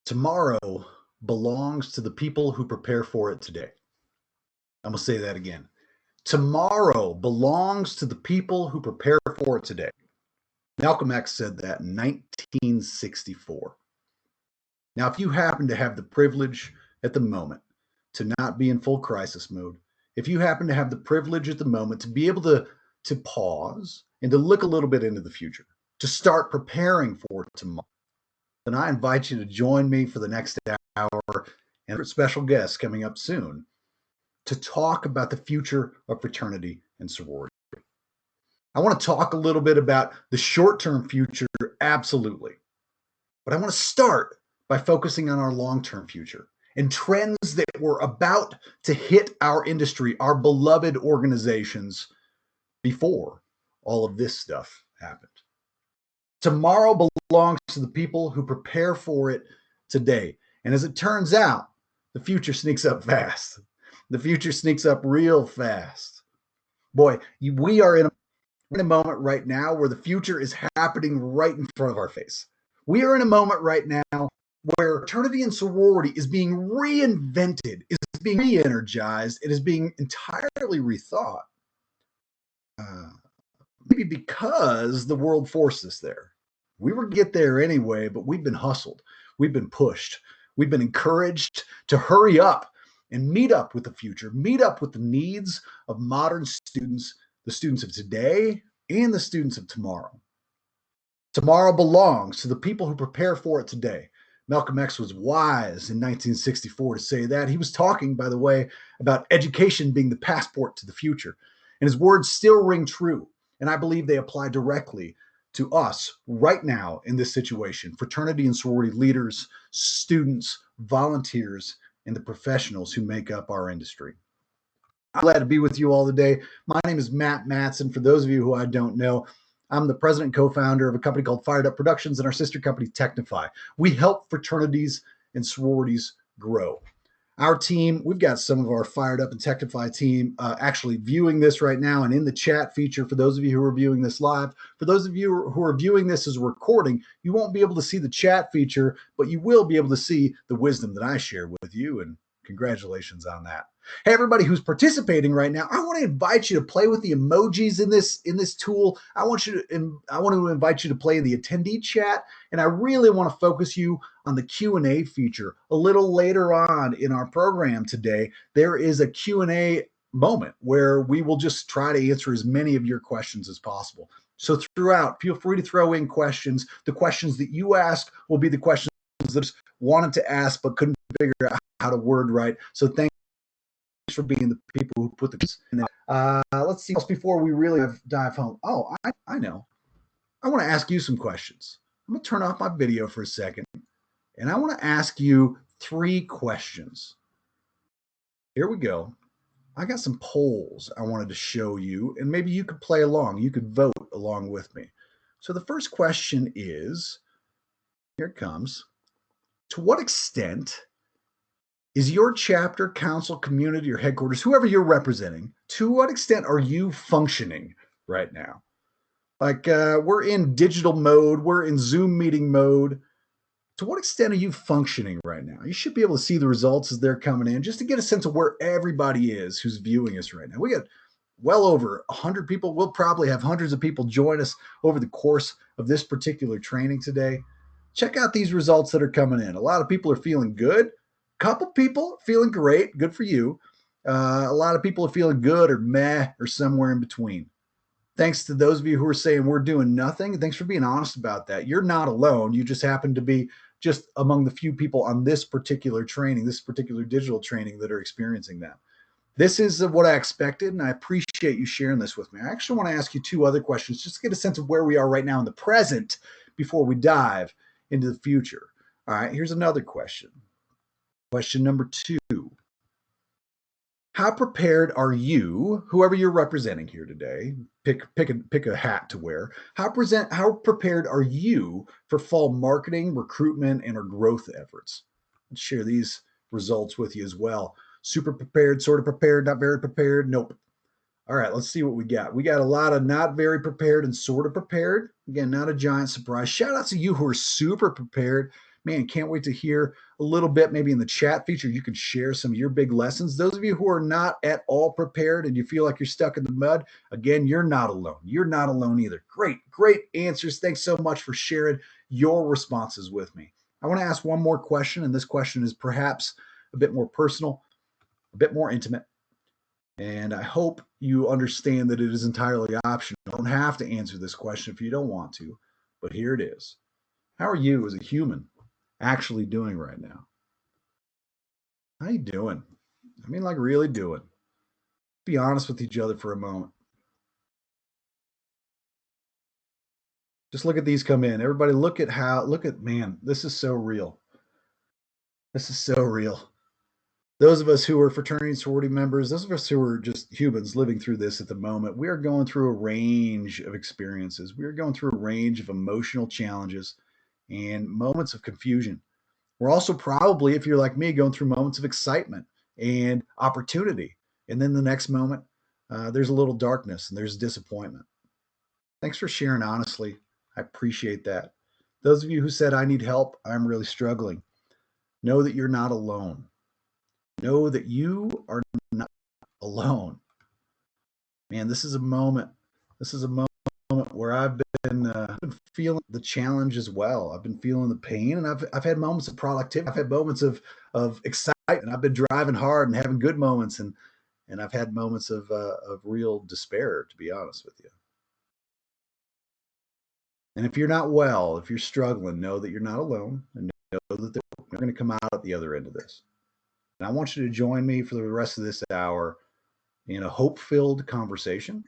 Tomorrow belongs to the people who prepare for it today. I'm going to say that again. Tomorrow belongs to the people who prepare for it today. Malcolm X said that in 1964. Now, if you happen to have the privilege at the moment to not be in full crisis mode, if you happen to have the privilege at the moment to be able to pause and to look a little bit into the future, to start preparing for tomorrow, then I invite you to join me for the next hour and a special guest coming up soon to talk about the future of fraternity and sorority. I want to talk a little bit about the short-term future, absolutely. But I want to start by focusing on our long-term future and trends that were about to hit our industry, our beloved organizations, before all of this stuff happened. Tomorrow belongs to the people who prepare for it today. And as it turns out, the future sneaks up fast. The future sneaks up real fast. Boy, we are in a moment right now where the future is happening right in front of our face. We are in a moment right now where fraternity and sorority is being reinvented, is being re-energized, it is being entirely rethought. Maybe because the world forced us there. We were get there anyway, but we've been hustled. We've been pushed. We've been encouraged to hurry up and meet up with the future, meet up with the needs of modern students, the students of today and the students of tomorrow. Tomorrow belongs to the people who prepare for it today. Malcolm X was wise in 1964 to say that. He was talking, by the way, about education being the passport to the future. And his words still ring true. And I believe they apply directly to us right now in this situation. Fraternity and sorority leaders, students, volunteers, and the professionals who make up our industry. I'm glad to be with you all today. My name is Matt Matson. For those of you who I don't know, I'm the president and co-founder of a company called Fired Productions and our sister company, Technify. We help fraternities and sororities grow. Our team, we've got some of our Fired Up and Technify team actually viewing this right now and in the chat feature for those of you who are viewing this live. For those of you who are viewing this as a recording, you won't be able to see the chat feature, but you will be able to see the wisdom that I share with you, and congratulations on that. Hey, everybody who's participating right now, I want to invite you to play with the emojis in this tool. I want to invite you to play in the attendee chat, and I really want to focus you on the Q&A feature. A little later on in our program today, there is a Q&A moment where we will just try to answer as many of your questions as possible. So throughout, feel free to throw in questions. The questions that you ask will be the questions that wanted to ask but couldn't figure out how to word right. So thanks for being the people who put this in. Let's see before we really dive home. Oh, I know. I want to ask you some questions. I'm going to turn off my video for a second, and I want to ask you 3 questions. Here we go. I got some polls I wanted to show you, and maybe you could play along. You could vote along with me. So the first question is, here it comes. To what extent is your chapter, council, community, or headquarters, whoever you're representing, to what extent are you functioning right now? Like we're in digital mode, we're in Zoom meeting mode. To what extent are you functioning right now? You should be able to see the results as they're coming in just to get a sense of where everybody is who's viewing us right now. We got well over 100 people. We'll probably have hundreds of people join us over the course of this particular training today. Check out these results that are coming in. A lot of people are feeling good. A couple people feeling great. Good for you. A lot of people are feeling good or meh or somewhere in between. Thanks to those of you who are saying we're doing nothing. Thanks for being honest about that. You're not alone. You just happen to be just among the few people on this particular training, this particular digital training that are experiencing that. This is what I expected, and I appreciate you sharing this with me. I actually want to ask you 2 other questions just to get a sense of where we are right now in the present before we dive into the future. All right, here's another question. Question number 2. How prepared are you, whoever you're representing here today, pick a hat to wear, how prepared are you for fall marketing, recruitment, and or growth efforts? Let's share these results with you as well. Super prepared, sort of prepared, not very prepared, nope. All right, let's see what we got. We got a lot of not very prepared and sort of prepared. Again, not a giant surprise. Shout out to you who are super prepared. Man, can't wait to hear a little bit, maybe in the chat feature, you can share some of your big lessons. Those of you who are not at all prepared and you feel like you're stuck in the mud, again, you're not alone. You're not alone either. Great, great answers. Thanks so much for sharing your responses with me. I want to ask one more question, and this question is perhaps a bit more personal, a bit more intimate. And I hope you understand that it is entirely optional. You don't have to answer this question if you don't want to, but here it is. How are you as a human actually doing right now? How you doing? I mean, like really doing. Be honest with each other for a moment. Just look at these come in. Everybody look at, man, this is so real. This is so real. Those of us who are fraternity and sorority members, those of us who are just humans living through this at the moment, we are going through a range of experiences. We are going through a range of emotional challenges and moments of confusion. We're also probably, if you're like me, going through moments of excitement and opportunity. And then the next moment, there's a little darkness and there's disappointment. Thanks for sharing honestly. I appreciate that. Those of you who said, I need help, I'm really struggling. Know that you're not alone. Know that you are not alone. Man, this is a moment. This is a moment where I've been feeling the challenge as well. I've been feeling the pain, and I've had moments of productivity. I've had moments of excitement. I've been driving hard and having good moments, and I've had moments of real despair, to be honest with you. And if you're not well, if you're struggling, know that you're not alone, and know that they're going to come out at the other end of this. And I want you to join me for the rest of this hour in a hope-filled conversation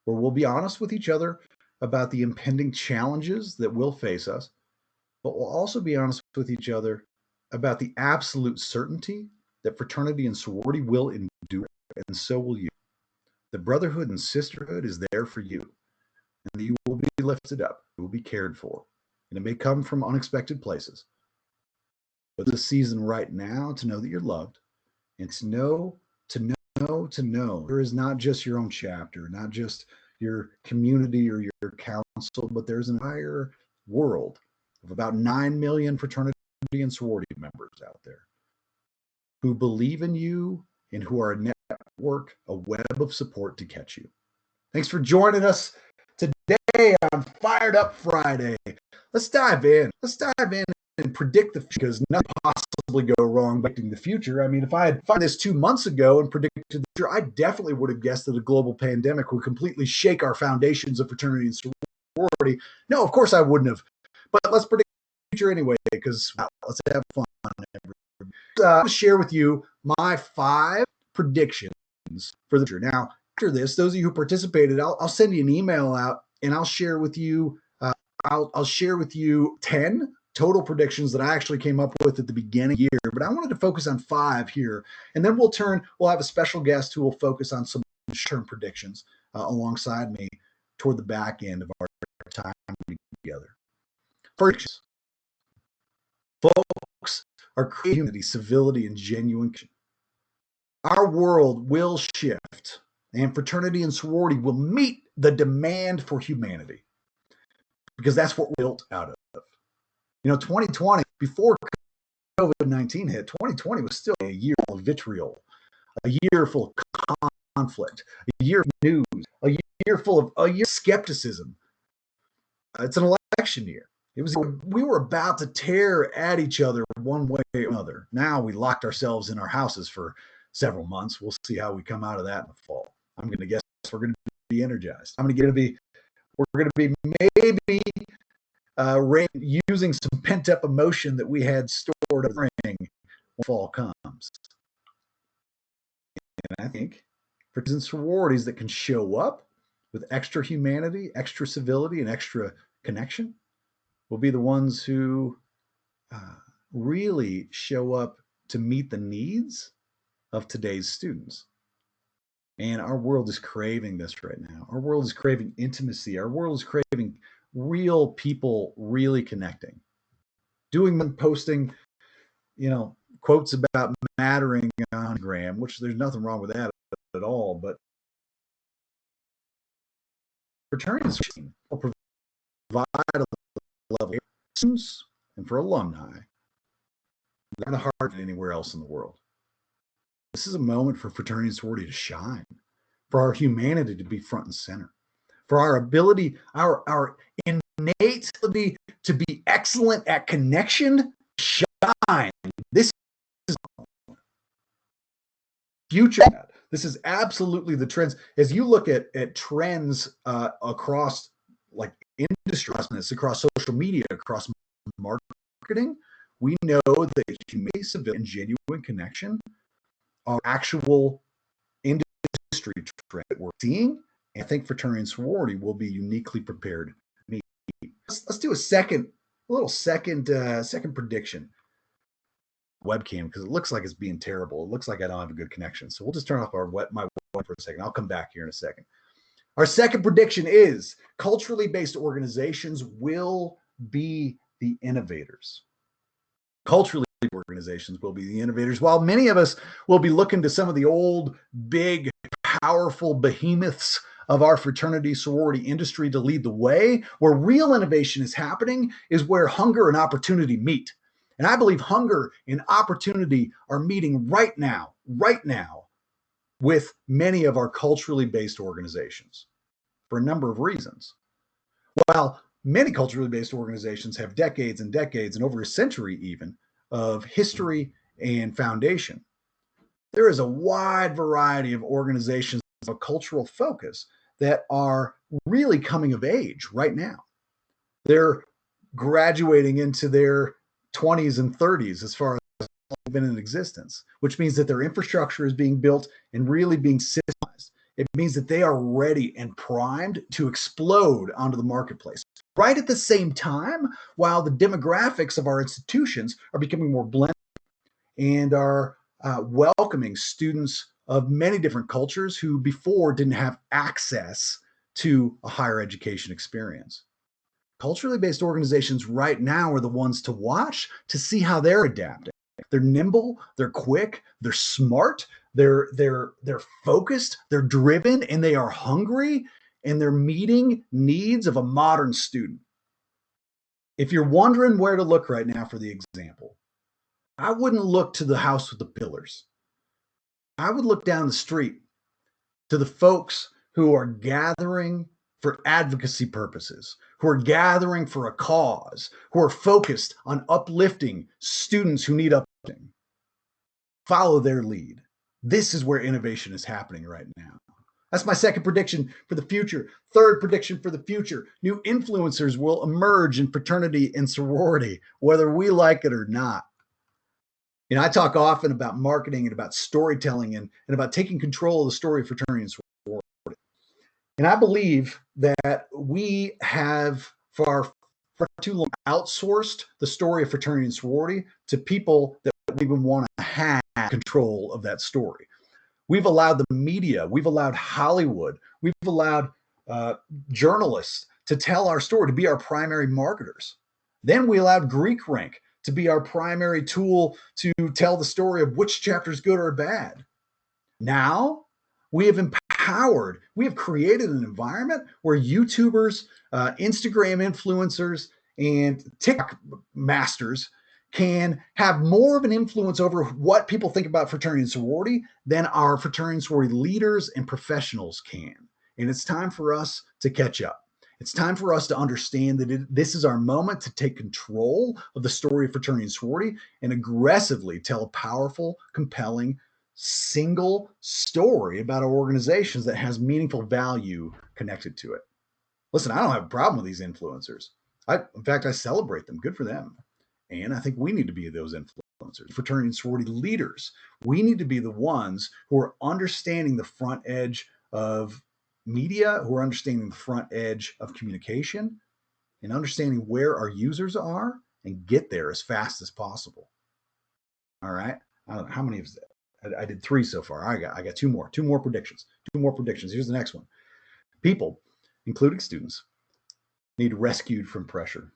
where we'll be honest with each other about the impending challenges that will face us, but we'll also be honest with each other about the absolute certainty that fraternity and sorority will endure, and so will you. The brotherhood and sisterhood is there for you, and you will be lifted up, you will be cared for, and it may come from unexpected places. But the season right now to know that you're loved, and to know there is not just your own chapter, not just your community or your council, but there's an entire world of about 9 million fraternity and sorority members out there who believe in you and who are a network, a web of support to catch you. Thanks for joining us today on Fired Up Friday. Let's dive in. Let's dive in and predict the future, because nothing possibly go wrong by predicting the future. I mean, if I had found this 2 months ago and predicted the future, I definitely would have guessed that a global pandemic would completely shake our foundations of fraternity and sorority. No, of course I wouldn't have. But let's predict the future anyway, because let's have fun. I'm going to share with you my 5 predictions for the future. Now, after this, those of you who participated, I'll send you an email out and I'll share with you. I'll share with you 10 total predictions that I actually came up with at the beginning of the year, but I wanted to focus on 5 here. And then we'll have a special guest who will focus on some short-term predictions alongside me toward the back end of our time together. First, folks are creating civility and genuine. Our world will shift, and fraternity and sorority will meet the demand for humanity, because that's what we're built out of. 2020, before COVID-19 hit, 2020 was still a year of vitriol, a year full of conflict, a year of news, a year full of skepticism. It's an election year. We were about to tear at each other one way or another. Now we locked ourselves in our houses for several months. We'll see how we come out of that in the fall. I'm going to guess we're going to be energized. We're going to be maybe using some pent up emotion that we had stored during when fall comes. And I think for sororities that can show up with extra humanity, extra civility, and extra connection will be the ones who really show up to meet the needs of today's students. And our world is craving this right now. Our world is craving intimacy. Our world is craving real people really connecting. Posting, quotes about mattering on Instagram, which there's nothing wrong with that at all. But fraternities will provide a level for students and for alumni They're the heart than anywhere else in the world. This is a moment for fraternity and sorority to shine, for our humanity to be front and center, for our ability, our innate ability to be excellent at connection, shine. This is future. This is absolutely the trends. As you look at trends across like industry, across social media, across marketing, we know that humanity, civil, and genuine connection are actual industry trends that we're seeing. And I think fraternity and sorority will be uniquely prepared. Let's do a little second prediction. Webcam, because it looks like it's being terrible. It looks like I don't have a good connection. So we'll just turn off my web for a second. I'll come back here in a second. Our second prediction is culturally based organizations will be the innovators. Culturally organizations will be the innovators, while many of us will be looking to some of the old, big, powerful behemoths of our fraternity sorority industry to lead the way. Where real innovation is happening is where hunger and opportunity meet. And I believe hunger and opportunity are meeting right now with many of our culturally based organizations for a number of reasons. While many culturally based organizations have decades and decades and over a century even of history and foundation, there is a wide variety of organizations of a cultural focus that are really coming of age right now. They're graduating into their 20s and 30s as far as been in existence, which means that their infrastructure is being built and really being systemized. It means that they are ready and primed to explode onto the marketplace. Right at the same time, while the demographics of our institutions are becoming more blended and are welcoming students of many different cultures who before didn't have access to a higher education experience. Culturally based organizations right now are the ones to watch to see how they're adapting. They're nimble, they're quick, they're smart, they're focused, they're driven, and they are hungry, and they're meeting needs of a modern student. If you're wondering where to look right now for the example, I wouldn't look to the house with the pillars. I would look down the street to the folks who are gathering for advocacy purposes, who are gathering for a cause, who are focused on uplifting students who need uplifting. Follow their lead. This is where innovation is happening right now. That's my second prediction for the future. Third prediction for the future: new influencers will emerge in fraternity and sorority, whether we like it or not. You know, I talk often about marketing and about storytelling and about taking control of the story of fraternity and sorority. And I believe that we have for too long outsourced the story of fraternity and sorority to people that we even want to have control of that story. We've allowed the media, we've allowed Hollywood, we've allowed journalists to tell our story, to be our primary marketers. Then we allowed Greek rank to be our primary tool to tell the story of which chapter is good or bad. Now we have empowered, we have created an environment where YouTubers, Instagram influencers, and TikTok masters can have more of an influence over what people think about fraternity and sorority than our fraternity and sorority leaders and professionals can. And it's time for us to catch up. It's time for us to understand that this is our moment to take control of the story of fraternity and sorority and aggressively tell a powerful, compelling, single story about our organizations that has meaningful value connected to it. Listen, I don't have a problem with these influencers. In fact, I celebrate them. Good for them. And I think we need to be those influencers, fraternity and sorority leaders. We need to be the ones who are understanding the front edge of media, who are understanding the front edge of communication, and understanding where our users are and get there as fast as possible. All right. I don't know how many of that. I did 3 so far. I got two more predictions. Here's the next one. People, including students, need rescued from pressure.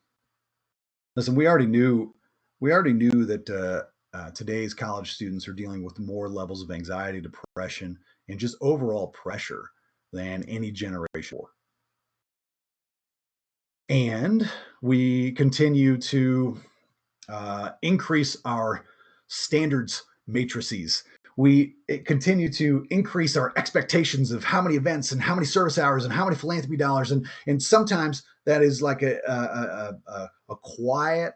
Listen, we already knew that today's college students are dealing with more levels of anxiety, depression, and just overall pressure than any generation before. And we continue to increase our standards matrices. We continue to increase our expectations of how many events and how many service hours and how many philanthropy dollars. And sometimes that is like a quiet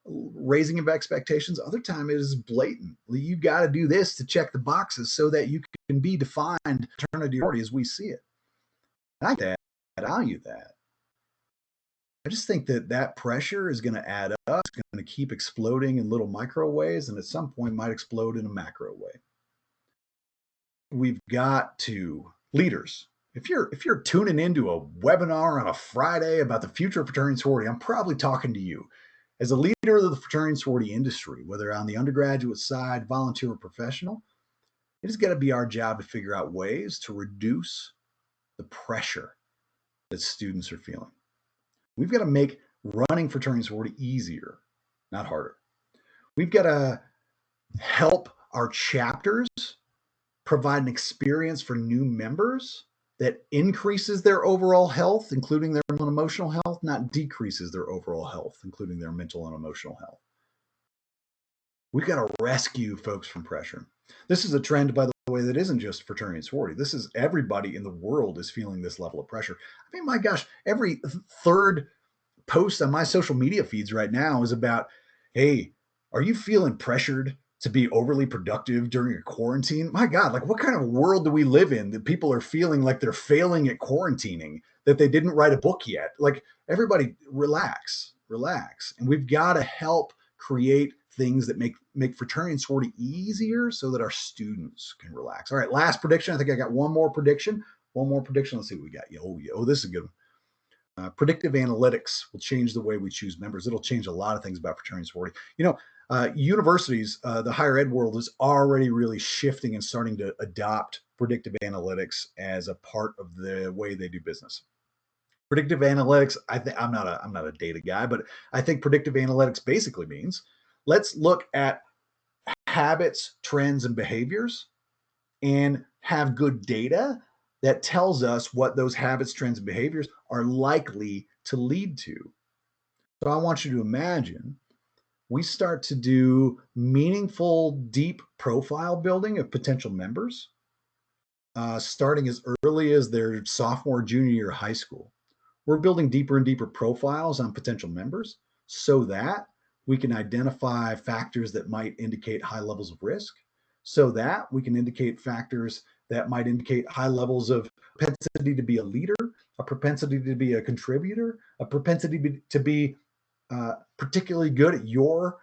raising of expectations. Other time it is blatant. You got to do this to check the boxes so that you can be defined fraternity as we see it. And I value that. I just think that pressure is going to add up. It's going to keep exploding in little micro ways, and at some point might explode in a macro way. We've got to leaders. If you're tuning into a webinar on a Friday about the future of fraternity and sorority, I'm probably talking to you. As a leader of the fraternity and sorority industry, whether on the undergraduate side, volunteer, or professional, it has got to be our job to figure out ways to reduce the pressure that students are feeling. We've got to make running fraternity and sorority easier, not harder. We've got to help our chapters provide an experience for new members that increases their overall health, including their mental and emotional health, not decreases their overall health, including their mental and emotional health. We've got to rescue folks from pressure. This is a trend, by the way, that isn't just fraternity and sorority. This is everybody in the world is feeling this level of pressure. I mean, my gosh, every third post on my social media feeds right now is about, hey, are you feeling pressured to be overly productive during a quarantine? My God, like what kind of world do we live in that people are feeling like they're failing at quarantining, that they didn't write a book yet? Like everybody relax. And we've got to help create things that make fraternity and sorority easier so that our students can relax. All right, last prediction. I think I got one more prediction. Let's see what we got. Oh, this is a good one. Predictive analytics will change the way we choose members. It'll change a lot of things about fraternity and sorority. Universities, the higher ed world is already really shifting and starting to adopt predictive analytics as a part of the way they do business. Predictive analytics, I'm not a data guy, but I think predictive analytics basically means let's look at habits, trends, and behaviors and have good data that tells us what those habits, trends, and behaviors are likely to lead to. So I want you to imagine we start to do meaningful, deep profile building of potential members, starting as early as their sophomore, junior year of high school. We're building deeper and deeper profiles on potential members so that we can identify factors that might indicate high levels of risk, so that we can indicate factors that might indicate high levels of propensity to be a leader, a propensity to be a contributor, a propensity to be particularly good at your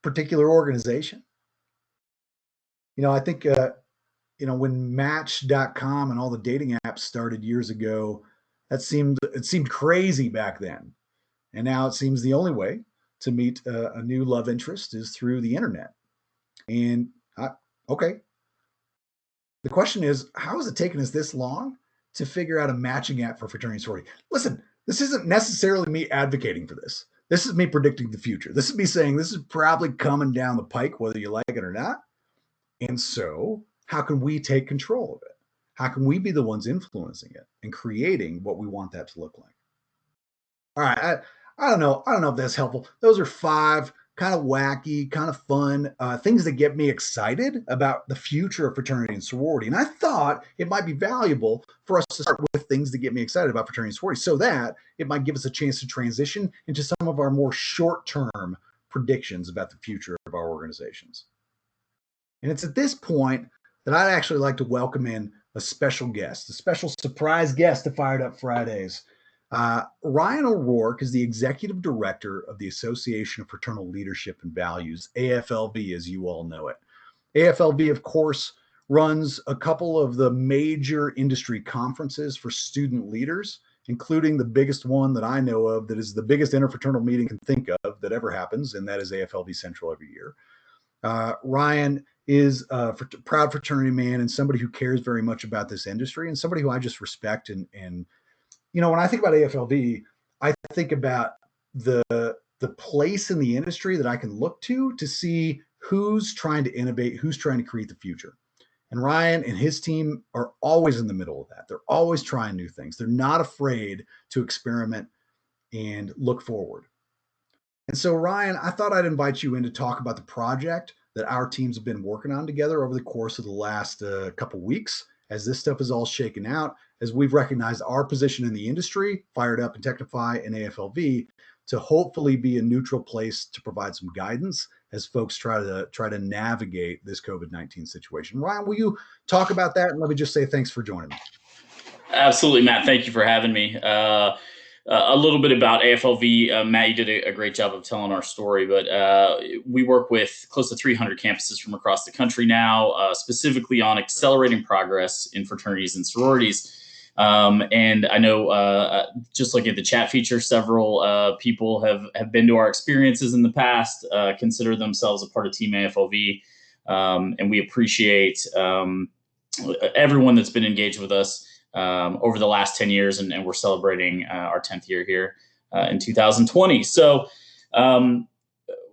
particular organization. I think, when Match.com and all the dating apps started years ago, it seemed crazy back then. And now it seems the only way to meet a new love interest is through the internet. And okay, the question is, how has it taken us this long to figure out a matching app for fraternity and sorority? Listen, this isn't necessarily me advocating for this. This is me predicting the future. This is me saying this is probably coming down the pike, whether you like it or not. And so how can we take control of it? How can we be the ones influencing it and creating what we want that to look like? All right. I don't know. I don't know if that's helpful. Those are 5 kind of wacky, kind of fun things that get me excited about the future of fraternity and sorority. And I thought it might be valuable for us to start with things that get me excited about fraternity and sorority so that it might give us a chance to transition into some of our more short-term predictions about the future of our organizations. And it's at this point that I'd actually like to welcome in a special guest, a special surprise guest to Fired Up Fridays. Ryan O'Rourke is the executive director of the Association of Fraternal Leadership and Values, AFLV, as you all know it. AFLV, of course, runs a couple of the major industry conferences for student leaders, including the biggest one that I know of that is the biggest interfraternal meeting you can think of that ever happens, and that is AFLV Central every year. Ryan is a proud fraternity man and somebody who cares very much about this industry and somebody who I just respect. And when I think about AFLV, I think about the place in the industry that I can look to see who's trying to innovate, who's trying to create the future. And Ryan and his team are always in the middle of that. They're always trying new things. They're not afraid to experiment and look forward. And so, Ryan, I thought I'd invite you in to talk about the project that our teams have been working on together over the course of the last couple weeks as this stuff is all shaken out, as we've recognized our position in the industry, Fired Up and Technify and AFLV, to hopefully be a neutral place to provide some guidance as folks try to navigate this COVID-19 situation. Ryan, will you talk about that? And let me just say thanks for joining me. Absolutely, Matt. Thank you for having me. A little bit about AFLV. Matt, you did a great job of telling our story, but we work with close to 300 campuses from across the country now, specifically on accelerating progress in fraternities and sororities. And I know, just looking at the chat feature, several people have been to our experiences in the past, consider themselves a part of Team AFLV, and we appreciate everyone that's been engaged with us over the last 10 years, and we're celebrating our 10th year here in 2020. So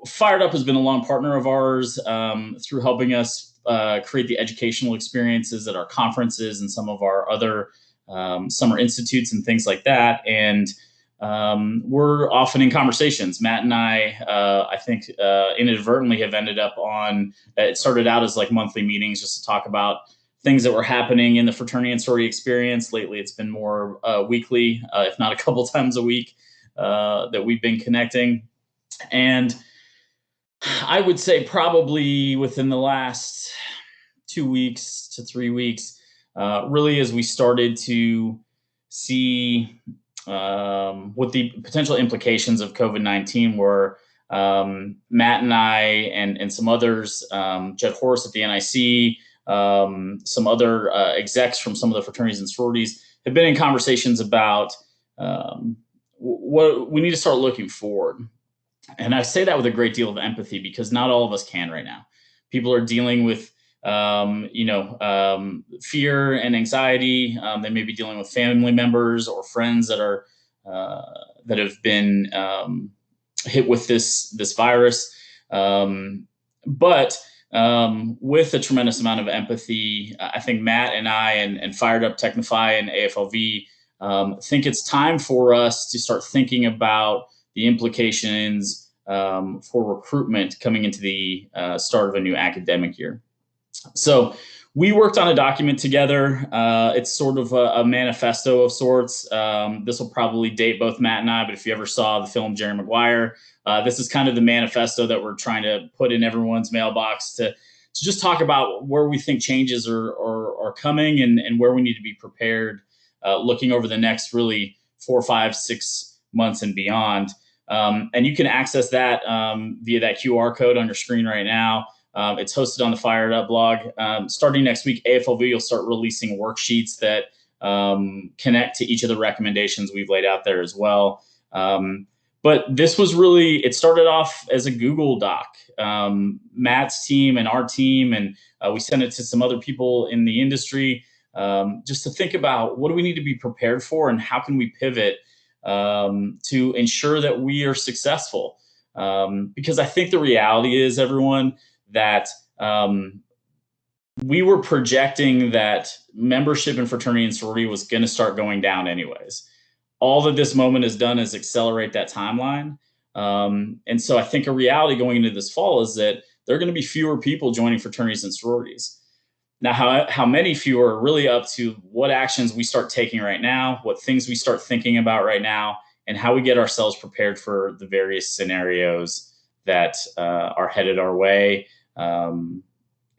Fired Up has been a long partner of ours through helping us create the educational experiences at our conferences and some of our other summer institutes and things like that. And we're often in conversations. Matt and I think inadvertently have ended up on, it started out as like monthly meetings just to talk about things that were happening in the fraternity and sorority experience. Lately, it's been more weekly, if not a couple times a week, that we've been connecting. And I would say probably within the last 2 weeks to 3 weeks, really as we started to see what the potential implications of COVID-19 were, Matt and I and some others, Jed Horace at the NIC, some other execs from some of the fraternities and sororities have been in conversations about what we need to start looking forward. And I say that with a great deal of empathy because not all of us can right now. People are dealing with, fear and anxiety. They may be dealing with family members or friends that are that have been hit with this virus. But with a tremendous amount of empathy, I think Matt and I and Fired Up, Technify, and AFLV think it's time for us to start thinking about the implications for recruitment coming into the start of a new academic year. So we worked on a document together. It's sort of a manifesto of sorts. This will probably date both Matt and I, but if you ever saw the film Jerry Maguire, this is kind of the manifesto that we're trying to put in everyone's mailbox to just talk about where we think changes are coming and where we need to be prepared, looking over the next really 4, 5, 6 months and beyond. And you can access that via that QR code on your screen right now. It's hosted on the Fired Up blog. Starting next week, AFLV will start releasing worksheets that connect to each of the recommendations we've laid out there as well. But this was really, it started off as a Google Doc. Matt's team and our team, and we sent it to some other people in the industry just to think about what do we need to be prepared for and how can we pivot to ensure that we are successful. Because I think the reality is, everyone, that we were projecting that membership in fraternity and sorority was going to start going down anyways. All that this moment has done is accelerate that timeline. And so I think a reality going into this fall is that there are going to be fewer people joining fraternities and sororities. Now, how many fewer are really up to what actions we start taking right now, what things we start thinking about right now, and how we get ourselves prepared for the various scenarios that are headed our way in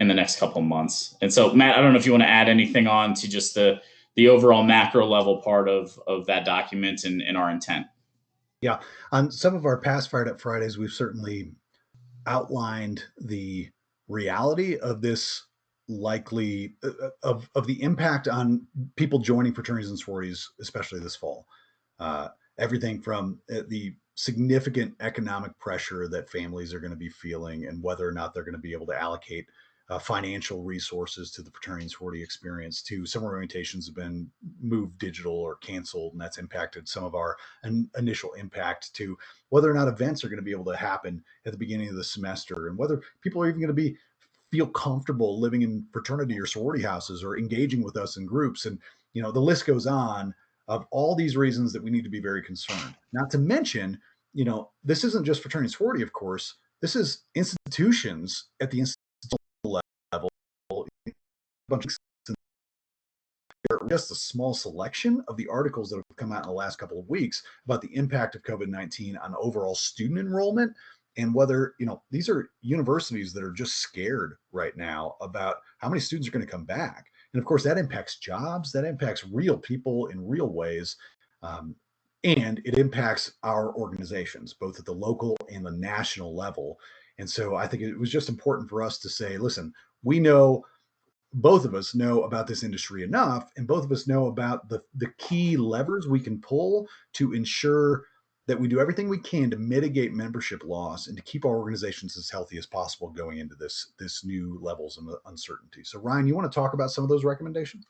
the next couple of months. And so, Matt, I don't know if you want to add anything on to just the overall macro level part of that document and our intent. Yeah. On some of our past Fired Up Fridays, we've certainly outlined the reality of this likely of the impact on people joining fraternities and sororities, especially this fall. Everything from the significant economic pressure that families are going to be feeling and whether or not they're going to be able to allocate financial resources to the fraternity and sorority experience, to summer orientations have been moved digital or canceled, and that's impacted some of our initial impact, to whether or not events are going to be able to happen at the beginning of the semester, and whether people are even going to feel comfortable living in fraternity or sorority houses or engaging with us in groups. And the list goes on of all these reasons that we need to be very concerned. Not to mention, this isn't just fraternity and sorority, of course. This is institutions at the institutional level, a bunch of just a small selection of the articles that have come out in the last couple of weeks about the impact of COVID-19 on overall student enrollment, and whether, these are universities that are just scared right now about how many students are going to come back. And of course, that impacts jobs, that impacts real people in real ways. Um, and it impacts our organizations, both at the local and the national level. And so I think it was just important for us to say, listen, we know, both of us know about this industry enough, and both of us know about the key levers we can pull to ensure that we do everything we can to mitigate membership loss and to keep our organizations as healthy as possible going into this new levels of uncertainty. So Ryan, you want to talk about some of those recommendations?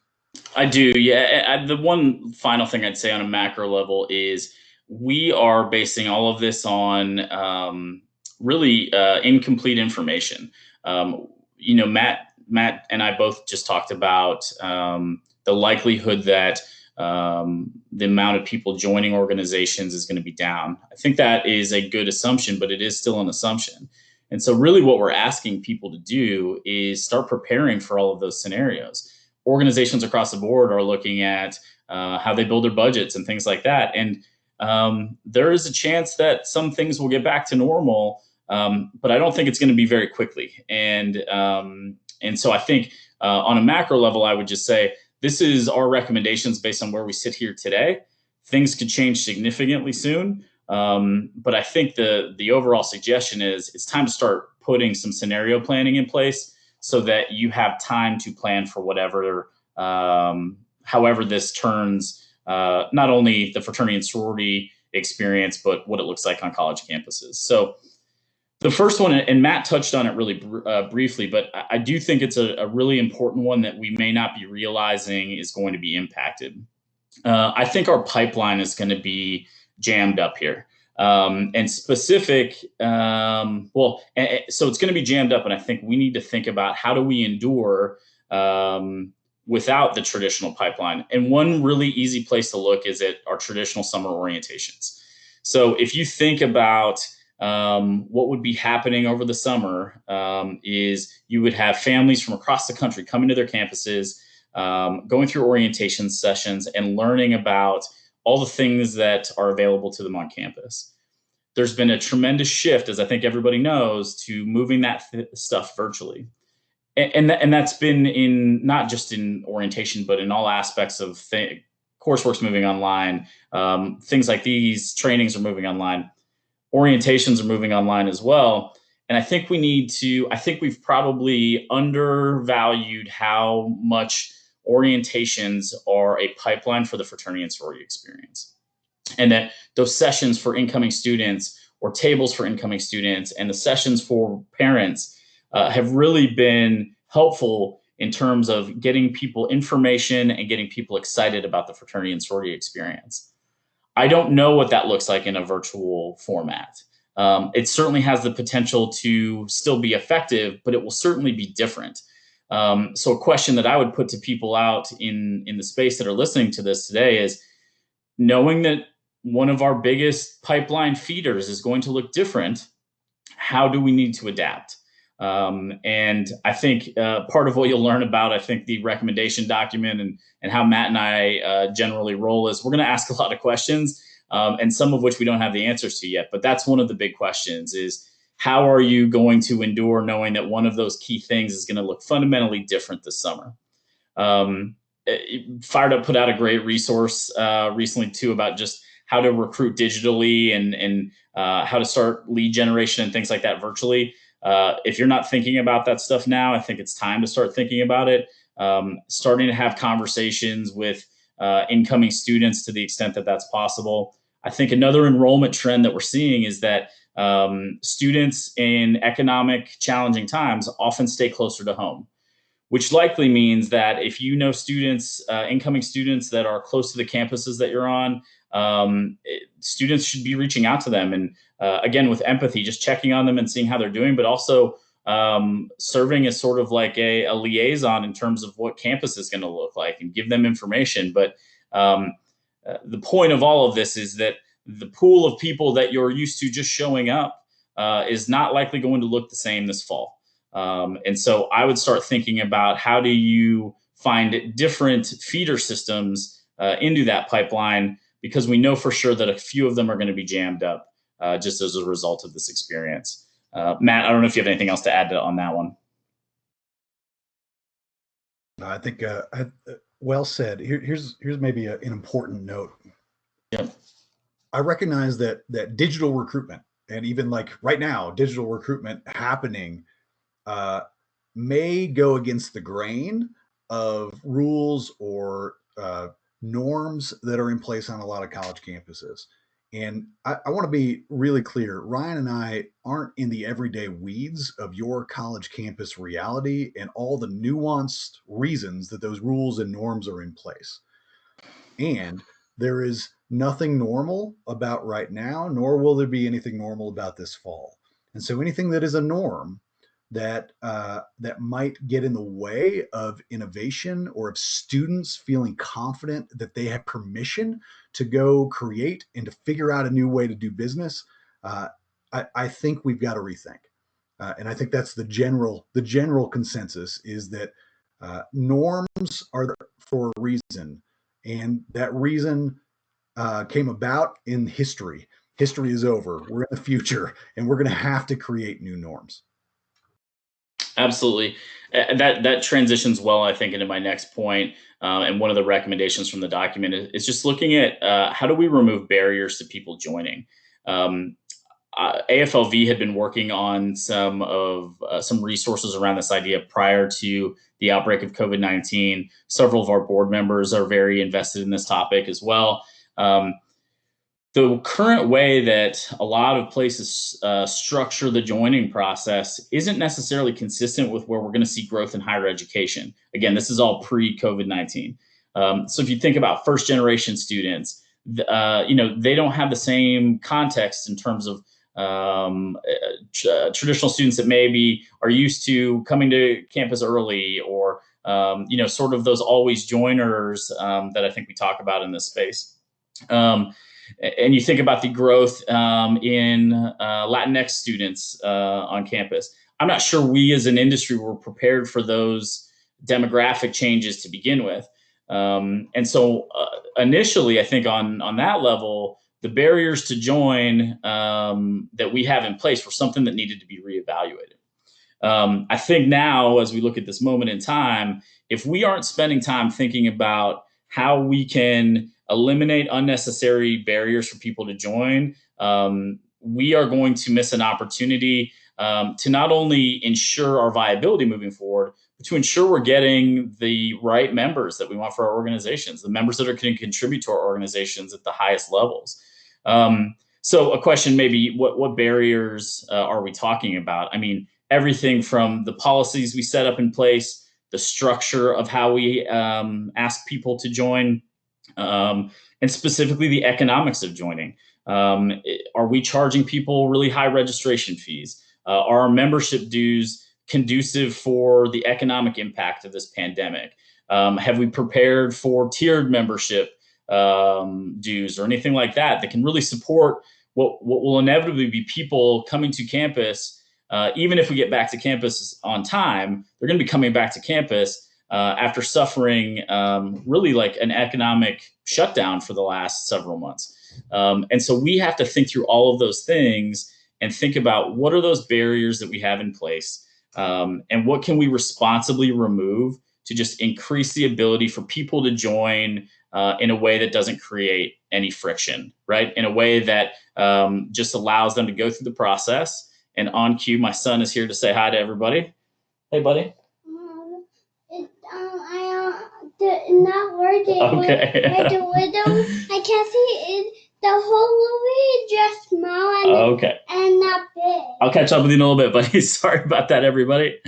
I do. Yeah. The one final thing I'd say on a macro level is we are basing all of this on really incomplete information. Matt and I both just talked about the likelihood that the amount of people joining organizations is going to be down. I think that is a good assumption, but it is still an assumption. And so, really, what we're asking people to do is start preparing for all of those scenarios. Organizations across the board are looking at how they build their budgets and things like that. And there is a chance that some things will get back to normal, but I don't think it's going to be very quickly. And so I think on a macro level, I would just say this is our recommendations based on where we sit here today. Things could change significantly soon. But I think the overall suggestion is it's time to start putting some scenario planning in place so that you have time to plan for whatever, however this turns, not only the fraternity and sorority experience, but what it looks like on college campuses. So the first one, and Matt touched on it really briefly, but I do think it's a really important one that we may not be realizing is going to be impacted. I think our pipeline is going to be jammed up here. And specific, so it's going to be jammed up, and I think we need to think about how do we endure without the traditional pipeline. And one really easy place to look is at our traditional summer orientations. So if you think about what would be happening over the summer, is you would have families from across the country coming to their campuses, going through orientation sessions and learning about all the things that are available to them on campus. There's been a tremendous shift, as I think everybody knows, to moving that stuff virtually. And that's been in not just in orientation, but in all aspects of coursework's moving online. Things like these trainings are moving online. Orientations are moving online as well. And I think we've probably undervalued how much orientations are a pipeline for the fraternity and sorority experience. And that those sessions for incoming students or tables for incoming students and the sessions for parents have really been helpful in terms of getting people information and getting people excited about the fraternity and sorority experience. I don't know what that looks like in a virtual format. It certainly has the potential to still be effective, but it will certainly be different. So a question that I would put to people out in the space that are listening to this today is, knowing that one of our biggest pipeline feeders is going to look different, how do we need to adapt? And I think part of what you'll learn about, I think, the recommendation document and how Matt and I generally roll is we're going to ask a lot of questions, and some of which we don't have the answers to yet. But that's one of the big questions is, how are you going to endure knowing that one of those key things is going to look fundamentally different this summer? Phired Up put out a great resource recently too about just how to recruit digitally and how to start lead generation and things like that virtually. If you're not thinking about that stuff now, I think it's time to start thinking about it. Starting to have conversations with incoming students to the extent that that's possible. I think another enrollment trend that we're seeing is that students in economic challenging times often stay closer to home, which likely means that if you know students, incoming students that are close to the campuses that you're on, students should be reaching out to them. And again, with empathy, just checking on them and seeing how they're doing, but also serving as sort of like a liaison in terms of what campus is going to look like and give them information. But the point of all of this is that the pool of people that you're used to just showing up is not likely going to look the same this fall. And so I would start thinking about how do you find different feeder systems into that pipeline, because we know for sure that a few of them are going to be jammed up just as a result of this experience. Matt, I don't know if you have anything else to add on that one. I think well said. Here's maybe an important note. Yep. I recognize that digital recruitment, and even like right now, digital recruitment happening may go against the grain of rules or norms that are in place on a lot of college campuses. And I want to be really clear. Ryan and I aren't in the everyday weeds of your college campus reality and all the nuanced reasons that those rules and norms are in place. And there is nothing normal about right now, nor will there be anything normal about this fall. And so anything that is a norm that might get in the way of innovation or of students feeling confident that they have permission to go create and to figure out a new way to do business, I think we've got to rethink. And I think that's the general consensus is that norms are for a reason, and that reason came about in history. History is over. We're in the future, and we're going to have to create new norms. Absolutely. That transitions well, I think, into my next point. And one of the recommendations from the document is just looking at how do we remove barriers to people joining. AFLV had been working on some resources around this idea prior to the outbreak of COVID-19. Several of our board members are very invested in this topic as well. The current way that a lot of places structure the joining process isn't necessarily consistent with where we're going to see growth in higher education. Again, this is all pre-COVID-19. So if you think about first generation students, they don't have the same context in terms of traditional students that maybe are used to coming to campus early, or sort of those always joiners that I think we talk about in this space. And you think about the growth in Latinx students on campus. I'm not sure we as an industry were prepared for those demographic changes to begin with. And so initially, I think on that level, the barriers to join that we have in place were something that needed to be reevaluated. I think now, as we look at this moment in time, if we aren't spending time thinking about how we can eliminate unnecessary barriers for people to join, we are going to miss an opportunity to not only ensure our viability moving forward, but to ensure we're getting the right members that we want for our organizations, the members that are going to contribute to our organizations at the highest levels. So a question maybe, what barriers are we talking about? I mean, everything from the policies we set up in place, the structure of how we ask people to join, and specifically the economics of joining. Are we charging people really high registration fees? Are our membership dues conducive for the economic impact of this pandemic? Have we prepared for tiered membership dues or anything like that can really support what will inevitably be people coming to campus? Even if we get back to campus on time, they're going to be coming back to campus after suffering really like an economic shutdown for the last several months. And so we have to think through all of those things and think about what are those barriers that we have in place, and what can we responsibly remove to just increase the ability for people to join in a way that doesn't create any friction, right? In a way that just allows them to go through the process. And on cue, my son is here to say hi to everybody. Hey, buddy. It's not working. Okay. With the window, I can't see it. The whole movie is just small and not big. I'll catch up with you in a little bit, buddy. Sorry about that, everybody.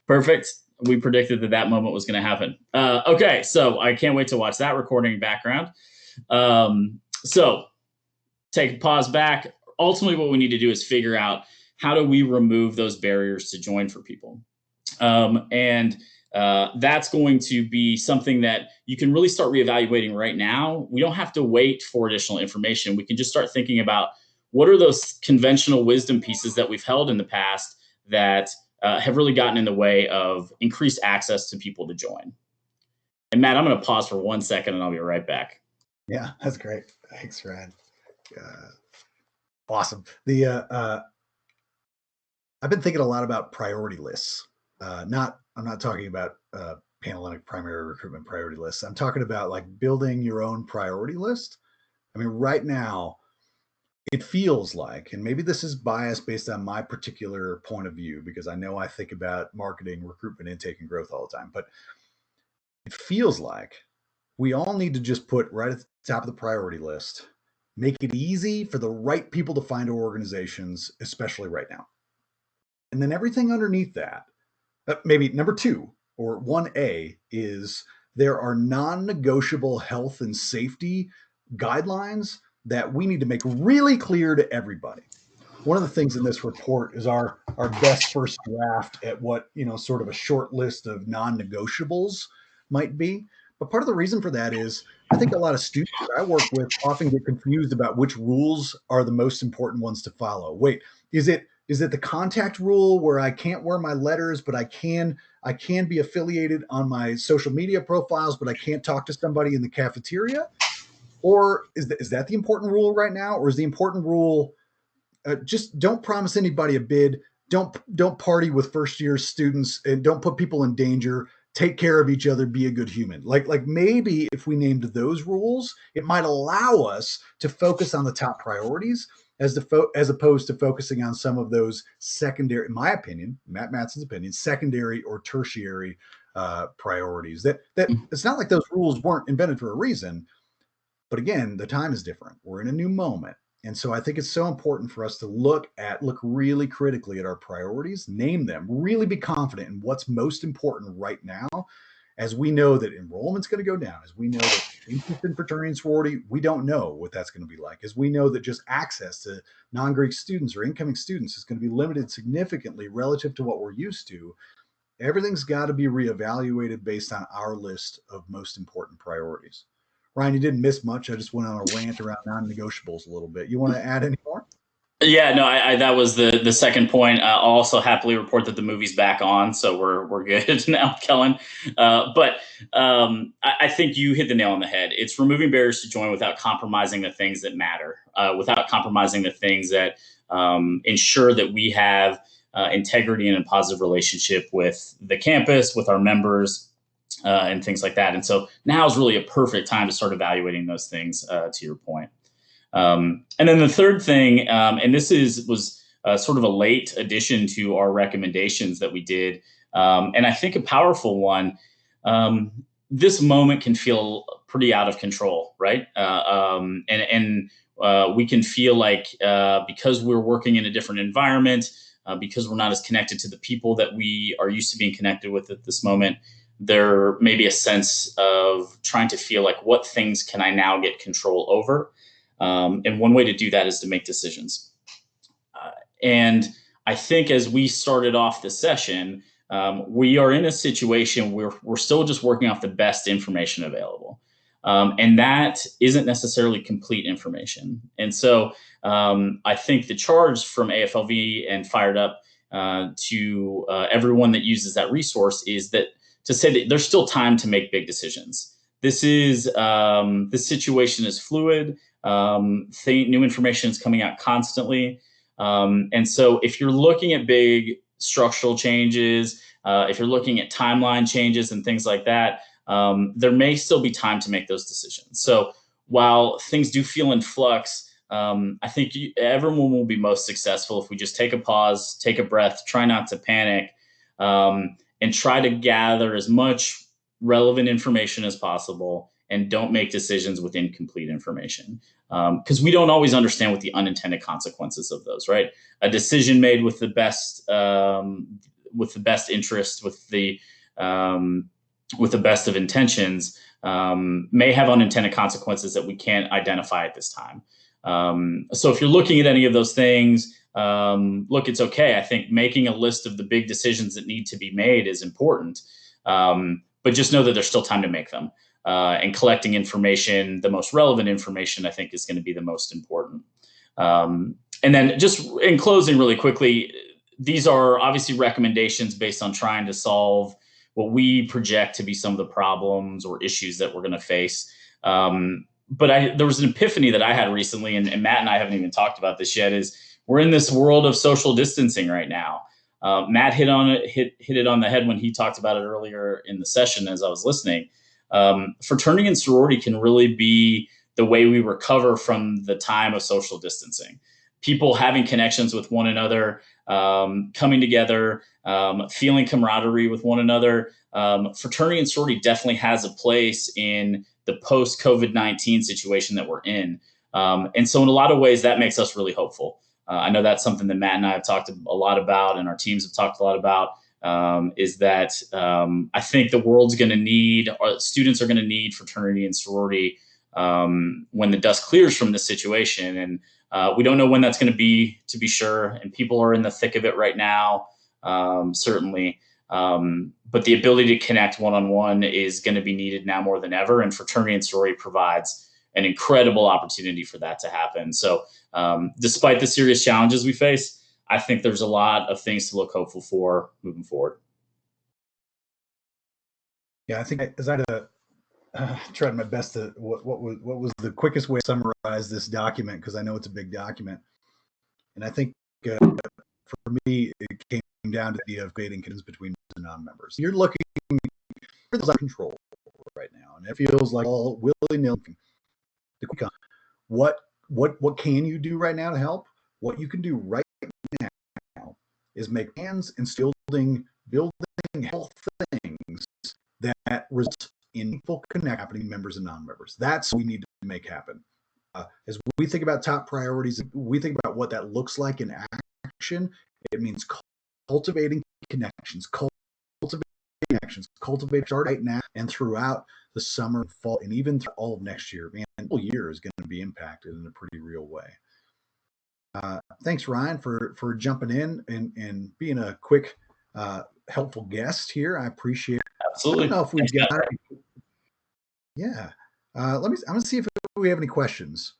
Perfect. We predicted that moment was going to happen. Okay, so I can't wait to watch that recording in background. So take a pause back. Ultimately, what we need to do is figure out how do we remove those barriers to join for people. And that's going to be something that you can really start reevaluating right now. We don't have to wait for additional information. We can just start thinking about what are those conventional wisdom pieces that we've held in the past that have really gotten in the way of increased access to people to join? And Matt, I'm going to pause for 1 second and I'll be right back. Yeah, that's great. Thanks, Ryan. Awesome. I've been thinking a lot about priority lists. I'm not talking about Panhellenic primary recruitment priority lists. I'm talking about like building your own priority list. I mean, right now, it feels like, and maybe this is biased based on my particular point of view, because I know I think about marketing, recruitment, intake, and growth all the time, but it feels like we all need to just put right at the top of the priority list, make it easy for the right people to find our organizations, especially right now. And then everything underneath that, maybe number 2 or 1A, is there are non-negotiable health and safety guidelines that we need to make really clear to everybody. One of the things in this report is our best first draft at what, sort of a short list of non-negotiables might be. But part of the reason for that is I think a lot of students that I work with often get confused about which rules are the most important ones to follow. Wait, is it the contact rule where I can't wear my letters, but I can be affiliated on my social media profiles, but I can't talk to somebody in the cafeteria? Or is that the important rule right now? Or is the important rule just don't promise anybody a bid, don't party with first year students, and don't put people in danger, take care of each other, be a good human? Like maybe if we named those rules, it might allow us to focus on the top priorities as opposed to focusing on some of those secondary, in my opinion, Matt Matson's opinion, secondary or tertiary priorities. That it's not like those rules weren't invented for a reason, but again, the time is different. We're in a new moment. And so I think it's so important for us to look really critically at our priorities, name them, really be confident in what's most important right now, as we know that enrollment's going to go down, as we know that interest in fraternity and sorority, we don't know what that's going to be like, as we know that just access to non-Greek students or incoming students is going to be limited significantly relative to what we're used to. Everything's got to be reevaluated based on our list of most important priorities. Ryan, you didn't miss much. I just went on a rant around non-negotiables a little bit. You want to add any more? Yeah, no, I that was the second point. I'll also happily report that the movie's back on, so we're good now, Kellen. But I think you hit the nail on the head. It's removing barriers to join without compromising the things that matter, without compromising the things that ensure that we have integrity and a positive relationship with the campus, with our members, and things like that. And so now is really a perfect time to start evaluating those things, to your point. And then the third thing, and this was sort of a late addition to our recommendations that we did, and I think a powerful one. This moment can feel pretty out of control, right? And we can feel like because we're working in a different environment, because we're not as connected to the people that we are used to being connected with at this moment, there may be a sense of trying to feel like, what things can I now get control over? And one way to do that is to make decisions. And I think as we started off the session, we are in a situation where we're still just working off the best information available. And that isn't necessarily complete information. And so I think the charge from AFLV and Fired Up to everyone that uses that resource is that to say that there's still time to make big decisions. This situation is fluid. New information is coming out constantly. And so if you're looking at big structural changes, if you're looking at timeline changes and things like that, there may still be time to make those decisions. So while things do feel in flux, I think everyone will be most successful if we just take a pause, take a breath, try not to panic, and try to gather as much relevant information as possible, and don't make decisions with incomplete information. Because we don't always understand what the unintended consequences of those, right? A decision made with the best interest, with the best of intentions, may have unintended consequences that we can't identify at this time. So if you're looking at any of those things, look, it's okay. I think making a list of the big decisions that need to be made is important, but just know that there's still time to make them. And collecting information, the most relevant information, I think, is going to be the most important. And then just in closing really quickly, these are obviously recommendations based on trying to solve what we project to be some of the problems or issues that we're going to face. But there was an epiphany that I had recently, and Matt and I haven't even talked about this yet, is we're in this world of social distancing right now. Matt hit it on the head when he talked about it earlier in the session as I was listening. Fraternity and sorority can really be the way we recover from the time of social distancing. People having connections with one another, coming together, feeling camaraderie with one another. Fraternity and sorority definitely has a place in the post-COVID-19 situation that we're in. And so in a lot of ways, that makes us really hopeful. I know that's something that Matt and I have talked a lot about, and our teams have talked a lot about, is that I think the world's going to need, or students are going to need fraternity and sorority when the dust clears from this situation. And we don't know when that's going to be sure. And people are in the thick of it right now, certainly. But the ability to connect one-on-one is going to be needed now more than ever. And fraternity and sorority provides an incredible opportunity for that to happen. So despite the serious challenges we face, I think there's a lot of things to look hopeful for moving forward. Yeah, I think as I tried my best to what was the quickest way to summarize this document, because I know it's a big document, and I think for me it came down to the idea of creating connections between non-members. You're looking for the control right now, and it feels like all willy-nilly. What can you do right now to help? What you can do right now is make plans and building health things that result in meaningful connect happening members and non-members. That's what we need to make happen. As we think about top priorities, we think about what that looks like in action. It means cultivating connections, cultivate right now and throughout the summer, fall, and even through all of next year. Man, the whole year is going to be impacted in a pretty real way. Thanks, Ryan, for jumping in and being a quick, helpful guest here. I appreciate it. Absolutely. I don't know if we've got. Yeah. I'm going to see if we have any questions.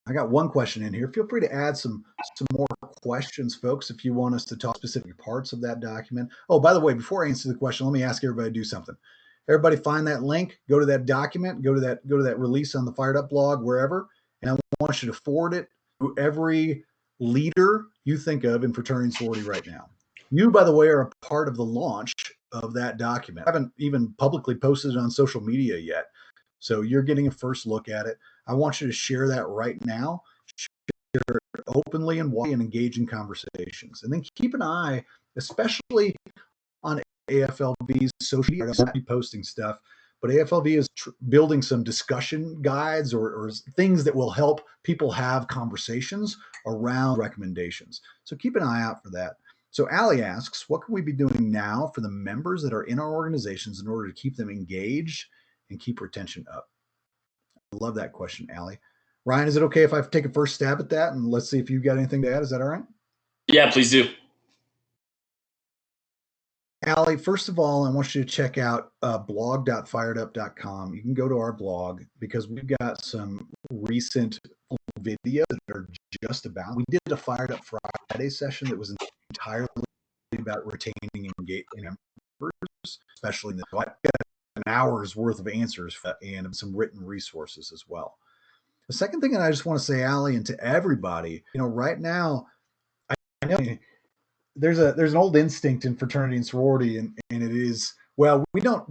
I got one question in here. Feel free to add some more questions, folks, if you want us to talk specific parts of that document. Oh, by the way, before I answer the question, let me ask everybody to do something. Everybody find that link, go to that document, go to that release on the Fired Up blog, wherever, and I want you to forward it to every leader you think of in fraternity and sorority right now. You, by the way, are a part of the launch of that document. I haven't even publicly posted it on social media yet, so you're getting a first look at it. I want you to share that right now, share it openly and widely, and engage in conversations. And then keep an eye, especially on AFLV's social media. I'll not be posting stuff, but AFLV is building some discussion guides or things that will help people have conversations around recommendations. So keep an eye out for that. So Allie asks, what can we be doing now for the members that are in our organizations in order to keep them engaged and keep retention up? I love that question, Allie. Ryan, is it okay if I take a first stab at that? And let's see if you've got anything to add. Is that all right? Yeah, please do. Allie, first of all, I want you to check out blog.firedup.com. You can go to our blog because we've got some recent videos that are just about. We did a Fired Up Friday session that was entirely about retaining engagement members, especially in the an hour's worth of answers and some written resources as well. The second thing that I just want to say, Allie, and to everybody, right now, I know there's an old instinct in fraternity and sorority, and it is, well, we don't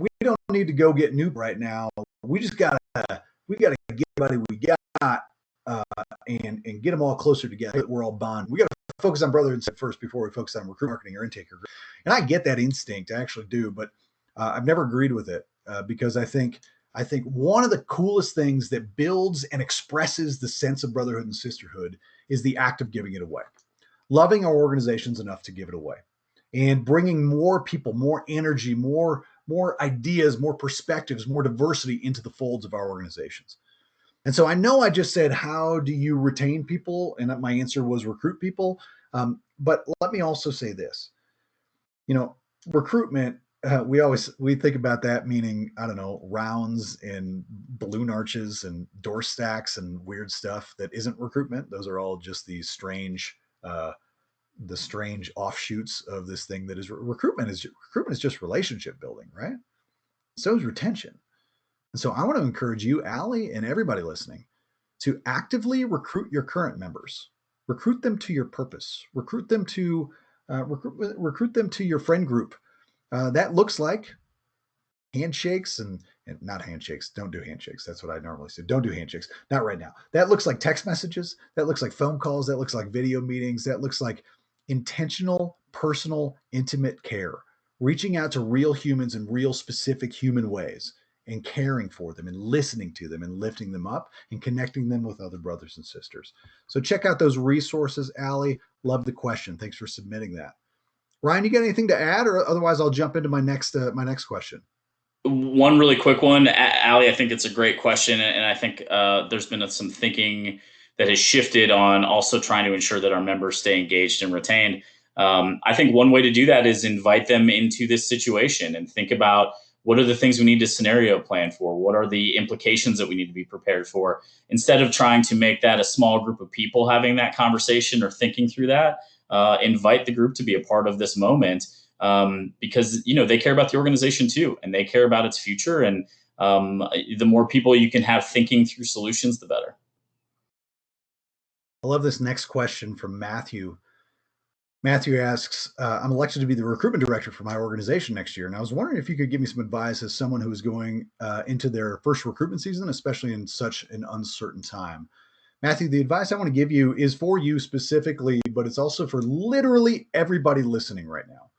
need to go get new right now. We gotta get everybody we got and get them all closer together. We're all bonded. We got to focus on brotherhood first before we focus on recruit marketing or intake. And I get that instinct, I actually do, but I've never agreed with it because I think one of the coolest things that builds and expresses the sense of brotherhood and sisterhood is the act of giving it away. Loving our organizations enough to give it away and bringing more people, more energy, more ideas, more perspectives, more diversity into the folds of our organizations. And so I know I just said, how do you retain people? And my answer was recruit people. But let me also say this, recruitment we think about that meaning, I don't know, rounds and balloon arches and door stacks and weird stuff that isn't recruitment. Those are all just these strange the strange offshoots of this thing that is recruitment. Is just relationship building, right? So is retention. And so I want to encourage you, Allie, and everybody listening, to actively recruit your current members. Recruit them to your purpose. Recruit them to recruit them to your friend group. That looks like handshakes and not handshakes. Don't do handshakes. That's what I normally say. Don't do handshakes. Not right now. That looks like text messages. That looks like phone calls. That looks like video meetings. That looks like intentional, personal, intimate care. Reaching out to real humans in real specific human ways and caring for them and listening to them and lifting them up and connecting them with other brothers and sisters. So check out those resources, Allie. Love the question. Thanks for submitting that. Ryan, you got anything to add, or otherwise I'll jump into my next question. One really quick one, Allie. I think it's a great question, and I think there's been some thinking that has shifted on also trying to ensure that our members stay engaged and retained. I think one way to do that is invite them into this situation and think about what are the things we need to scenario plan for? What are the implications that we need to be prepared for? Instead of trying to make that a small group of people having that conversation or thinking through that, invite the group to be a part of this moment. Because they care about the organization too, and they care about its future. And the more people you can have thinking through solutions, the better. I love this next question from Matthew. Matthew asks, I'm elected to be the recruitment director for my organization next year. And I was wondering if you could give me some advice as someone who is going into their first recruitment season, especially in such an uncertain time. Matthew, the advice I want to give you is for you specifically, but it's also for literally everybody listening right now.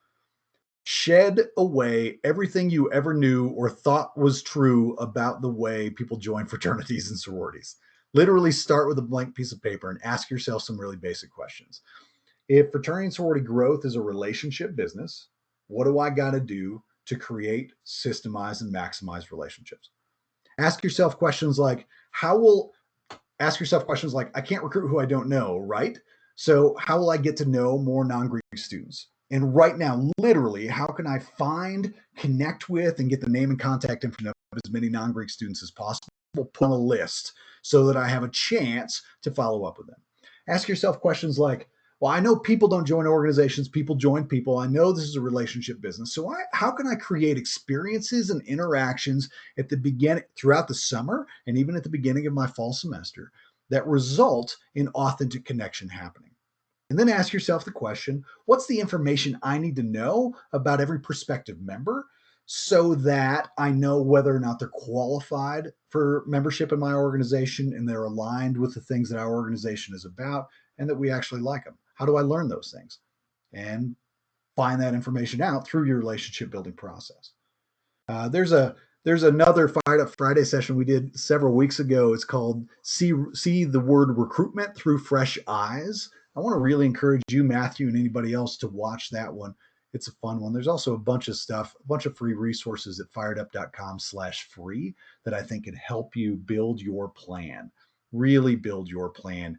Shed away everything you ever knew or thought was true about the way people join fraternities and sororities. Literally start with a blank piece of paper and ask yourself some really basic questions. If fraternity and sorority growth is a relationship business, what do I got to do to create, systemize, and maximize relationships? Ask yourself questions like, I can't recruit who I don't know, right? So how will I get to know more non-Greek students? And right now, literally, how can I find, connect with, and get the name and contact information of as many non-Greek students as possible, put on a list so that I have a chance to follow up with them? Ask yourself questions like, well, I know people don't join organizations, people join people. I know this is a relationship business. So how can I create experiences and interactions at the beginning, throughout the summer, and even at the beginning of my fall semester that result in authentic connection happening? And then ask yourself the question, what's the information I need to know about every prospective member so that I know whether or not they're qualified for membership in my organization and they're aligned with the things that our organization is about and that we actually like them? How do I learn those things? And find that information out through your relationship building process. There's another Fired Up Friday session we did several weeks ago. It's called See the Word Recruitment Through Fresh Eyes. I want to really encourage you, Matthew, and anybody else to watch that one. It's a fun one. There's also a bunch of stuff, a bunch of free resources at firedup.com/free that I think can help you build your plan, really build your plan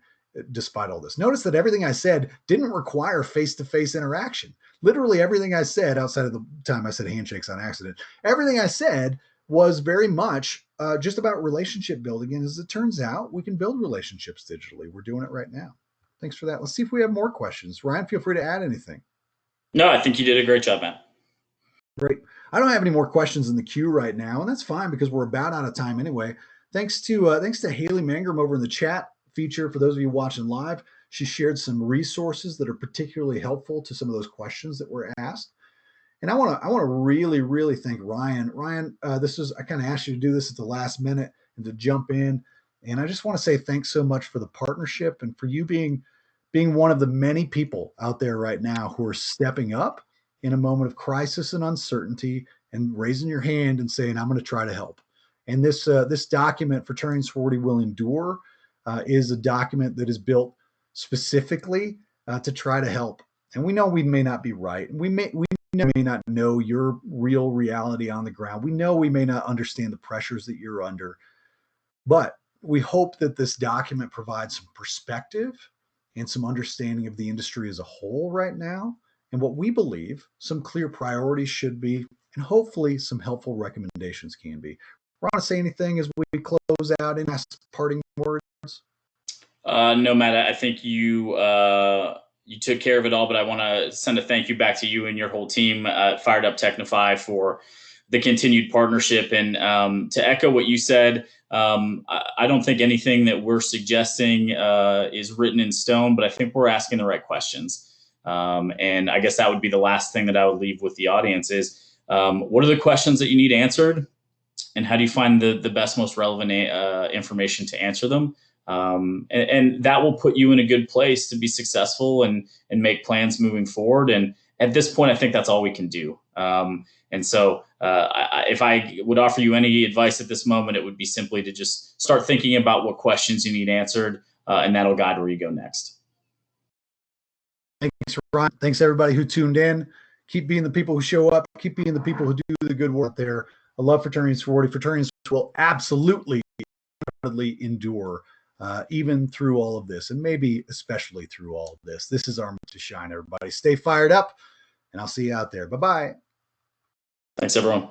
despite all this. Notice that everything I said didn't require face-to-face interaction. Literally everything I said, outside of the time I said handshakes on accident, everything I said was very much just about relationship building. And as it turns out, we can build relationships digitally. We're doing it right now. Thanks for that. Let's see if we have more questions. Ryan, feel free to add anything. No, I think you did a great job, man. Great. I don't have any more questions in the queue right now, and that's fine because we're about out of time anyway. Thanks to Haley Mangrum over in the chat feature. For those of you watching live, she shared some resources that are particularly helpful to some of those questions that were asked. And I want to really, really thank Ryan. Ryan, I kind of asked you to do this at the last minute and to jump in. And I just want to say thanks so much for the partnership and for you being one of the many people out there right now who are stepping up in a moment of crisis and uncertainty and raising your hand and saying, I'm going to try to help. And this document, Fraternity and Sorority Will Endure, is a document that is built specifically to try to help. And we know we may not be right. We may not know your real reality on the ground. We know we may not understand the pressures that you're under. But we hope that this document provides some perspective and some understanding of the industry as a whole right now, and what we believe some clear priorities should be and hopefully some helpful recommendations can be. Want to say anything as we close out and ask parting words? No, Matt, I think you took care of it all, but I want to send a thank you back to you and your whole team at Fired Up Technify for the continued partnership. And to echo what you said, I don't think anything that we're suggesting is written in stone, but I think we're asking the right questions. And I guess that would be the last thing that I would leave with the audience is, what are the questions that you need answered? And how do you find the best, most relevant information to answer them? And that will put you in a good place to be successful and make plans moving forward. And at this point, I think that's all we can do. And so if I would offer you any advice at this moment, it would be simply to just start thinking about what questions you need answered, and that'll guide where you go next. Thanks, Ryan. Thanks, everybody who tuned in. Keep being the people who show up. Keep being the people who do the good work there. I love fraternities, sorority. Fraternities will absolutely endure even through all of this, and maybe especially through all of this. This is our moment to shine, everybody. Stay fired up, and I'll see you out there. Bye-bye. Thanks, everyone.